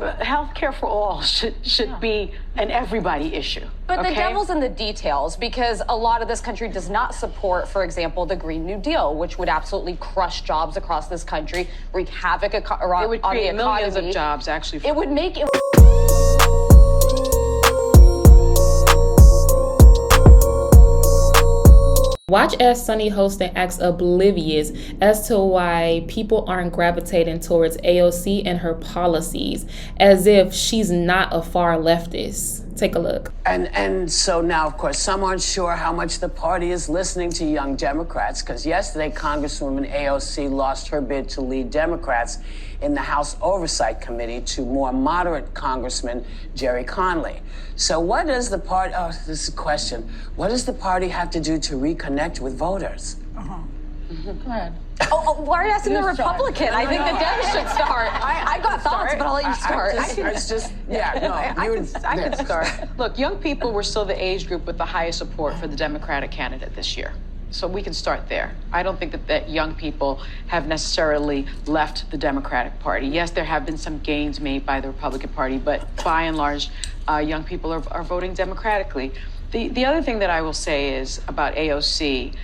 Healthcare for all should be an everybody issue. But the devil's in the details, because a lot of this country does not support, for example, the Green New Deal, which would absolutely crush jobs across this country, wreak havoc on the economy. It would create millions of jobs, actually. It would make it. Watch as Sunny Hostin acts oblivious as to why people aren't gravitating towards AOC and her policies, as if she's not a far leftist. Take a look. And so now, of course, some aren't sure how much the party is listening to young Democrats, because yesterday Congresswoman AOC lost her bid to lead Democrats in the House Oversight Committee to more moderate Congressman Jerry Conley. So what does the party, this is a question, what does the party have to do to reconnect with voters? Go ahead. Why are you asking the Republican? I think the Dems should start. I got thoughts, but I'll let you start. I can start. Look, young people were still the age group with the highest support for the Democratic candidate this year. So we can start there. I don't think that young people have necessarily left the Democratic Party. Yes, there have been some gains made by the Republican Party, but by and large, young people are voting democratically. The other thing that I will say is about AOC,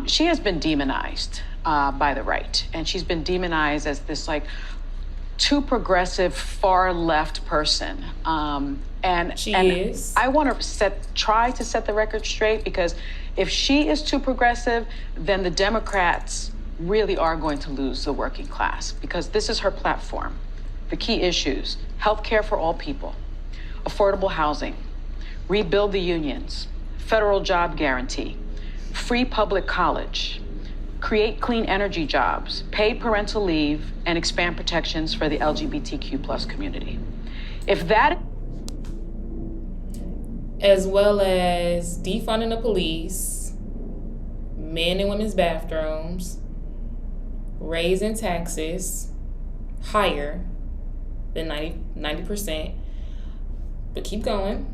she has been demonized by the right, and she's been demonized as this like too progressive, far left person. And she is. I want to try to set the record straight, because if she is too progressive, then the Democrats really are going to lose the working class, because this is her platform. The key issues: healthcare for all people, affordable housing, rebuild the unions, federal job guarantee, free public college, create clean energy jobs, pay parental leave, and expand protections for the LGBTQ plus community. If that... As well as defunding the police, men and women's bathrooms, raising taxes higher than 90%. But keep going.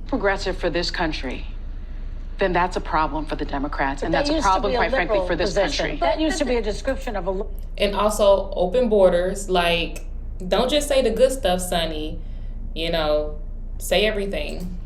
Progressive for this country, then that's a problem for the Democrats, and that's a problem, quite frankly, for this country. That used to be a description of a... And also open borders. Like, don't just say the good stuff, Sonny. You know, say everything.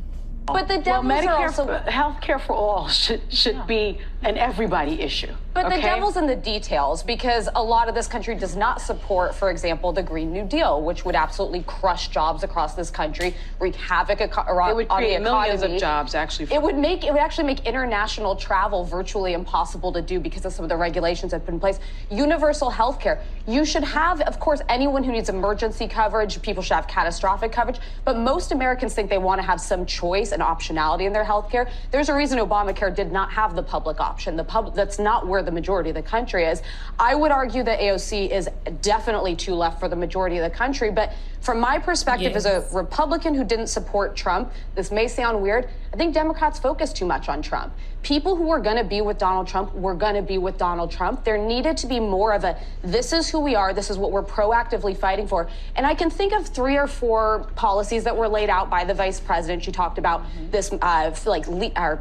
But the devils are also... Healthcare for all should be an everybody issue. But the devil's in the details, because a lot of this country does not support, for example, the Green New Deal, which would absolutely crush jobs across this country, wreak havoc on the economy. It would create millions of jobs, actually. It would actually make international travel virtually impossible to do because of some of the regulations that have been in place. Universal health care. You should have, of course, anyone who needs emergency coverage, people should have catastrophic coverage, but most Americans think they want to have some choice and optionality in their health care. There's a reason Obamacare did not have the public option. That's not where the majority of the country is. I would argue that AOC is definitely too left for the majority of the country, but from my perspective, as a Republican who didn't support Trump, this may sound weird, I think Democrats focus too much on Trump. People who are going to be with Donald Trump were going to be with Donald Trump. There needed to be more of a, this is who we are, this is what we're proactively fighting for. And I can think of 3 or 4 policies that were laid out by the vice president. She talked about this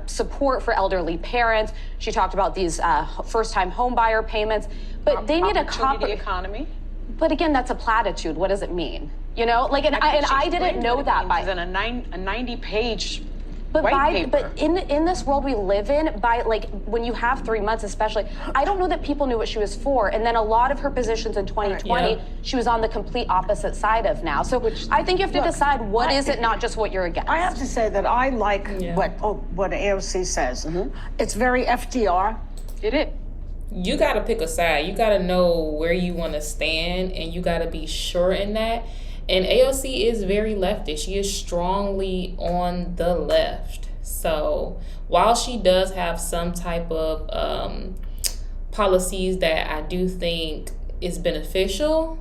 support for elderly parents. She talked about these first-time home buyer payments. But they need a opportunity economy. But again, that's a platitude. What does it mean? You know, like, and I didn't know that by a 90-page but white paper. But in this world we live in, when you have 3 months especially, I don't know that people knew what she was for. And then a lot of her positions in 2020, she was on the complete opposite side of now. So I think you have to decide what is it, not just what you're against. I have to say that I like what AOC says. It's very FDR. It is. You got to pick a side. You got to know where you want to stand, and you got to be sure in that. And AOC is very leftist. She is strongly on the left. So while she does have some type of policies that I do think is beneficial,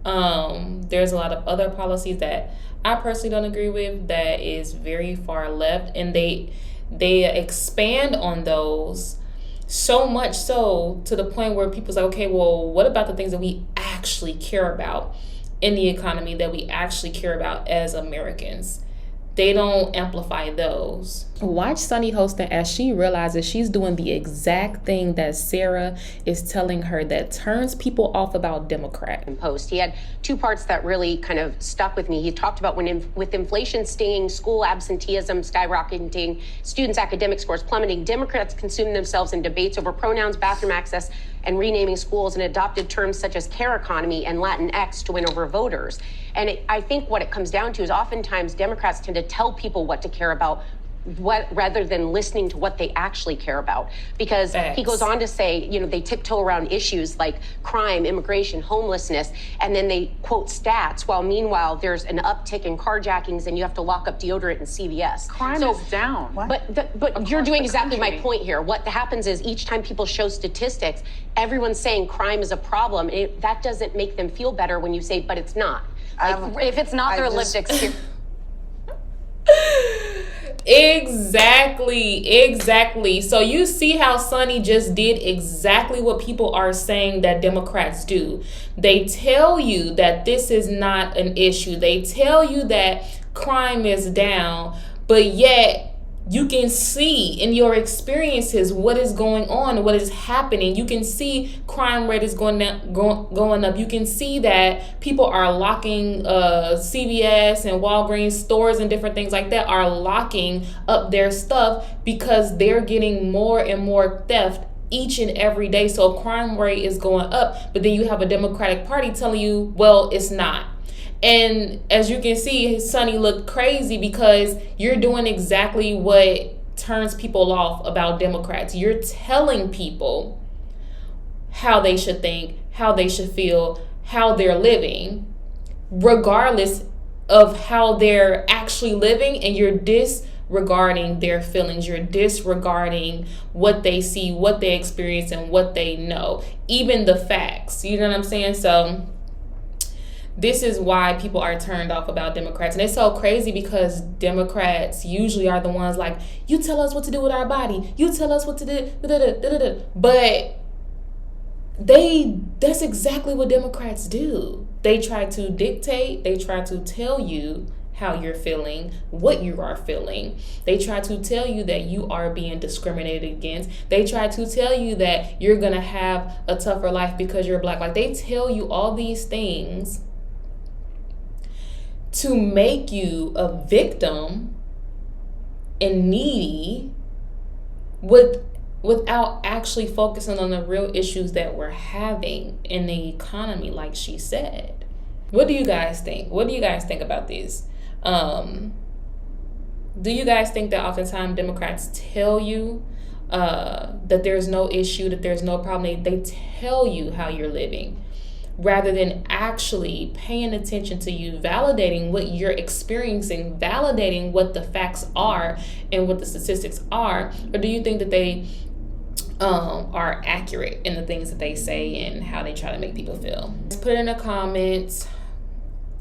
there's a lot of other policies that I personally don't agree with that is very far left. And they expand on those so much so to the point where people's like, okay, well, what about the things that we actually care about in the economy, that we actually care about as Americans? they don't amplify those. Watch Sunny Hostin as she realizes she's doing the exact thing that Sarah is telling her that turns people off about Democrats. Post. He had two parts that really kind of stuck with me. He talked about with inflation stinging, school absenteeism skyrocketing, students' academic scores plummeting, Democrats consume themselves in debates over pronouns, bathroom access, and renaming schools, and adopted terms such as care economy and Latinx to win over voters. And I think what it comes down to is oftentimes Democrats tend to tell people what to care about rather than listening to what they actually care about. Because he goes on to say, you know, they tiptoe around issues like crime, immigration, homelessness, and then they quote stats, while meanwhile there's an uptick in carjackings and you have to lock up deodorant in CVS. Crime is down. But you're doing exactly my point here. What happens is each time people show statistics, everyone's saying crime is a problem. That doesn't make them feel better when you say, but it's not. Like, if it's not their lived experience. Exactly. So you see how Sunny just did exactly what people are saying that Democrats do. They tell you that this is not an issue. They tell you that crime is down, but yet you can see in your experiences what is going on, what is happening. You can see crime rate is going up. You can see that people are locking CVS and Walgreens stores and different things like that are locking up their stuff because they're getting more and more theft each and every day. So crime rate is going up, but then you have a Democratic Party telling you, well, it's not. And as you can see, Sunny looked crazy because you're doing exactly what turns people off about Democrats. You're telling people how they should think, how they should feel, how they're living, regardless of how they're actually living, and you're disregarding their feelings. You're disregarding what they see, what they experience, and what they know, even the facts. You know what I'm saying? So this is why people are turned off about Democrats. And it's so crazy because Democrats usually are the ones like, you tell us what to do with our body. You tell us what to do. But that's exactly what Democrats do. They try to dictate. They try to tell you how you're feeling, what you are feeling. They try to tell you that you are being discriminated against. They try to tell you that you're going to have a tougher life because you're Black. Like, they tell you all these things to make you a victim and needy without actually focusing on the real issues that we're having in the economy, like she said. What do you guys think? What do you guys think about this? Do you guys think that oftentimes Democrats tell you that there's no issue, that there's no problem? They tell you how you're living, rather than actually paying attention to you, validating what you're experiencing, validating what the facts are and what the statistics are? Or do you think that they are accurate in the things that they say and how they try to make people feel? Just put it in the comments,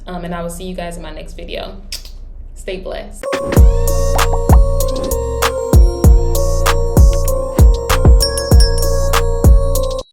and I will see you guys in my next video. Stay blessed.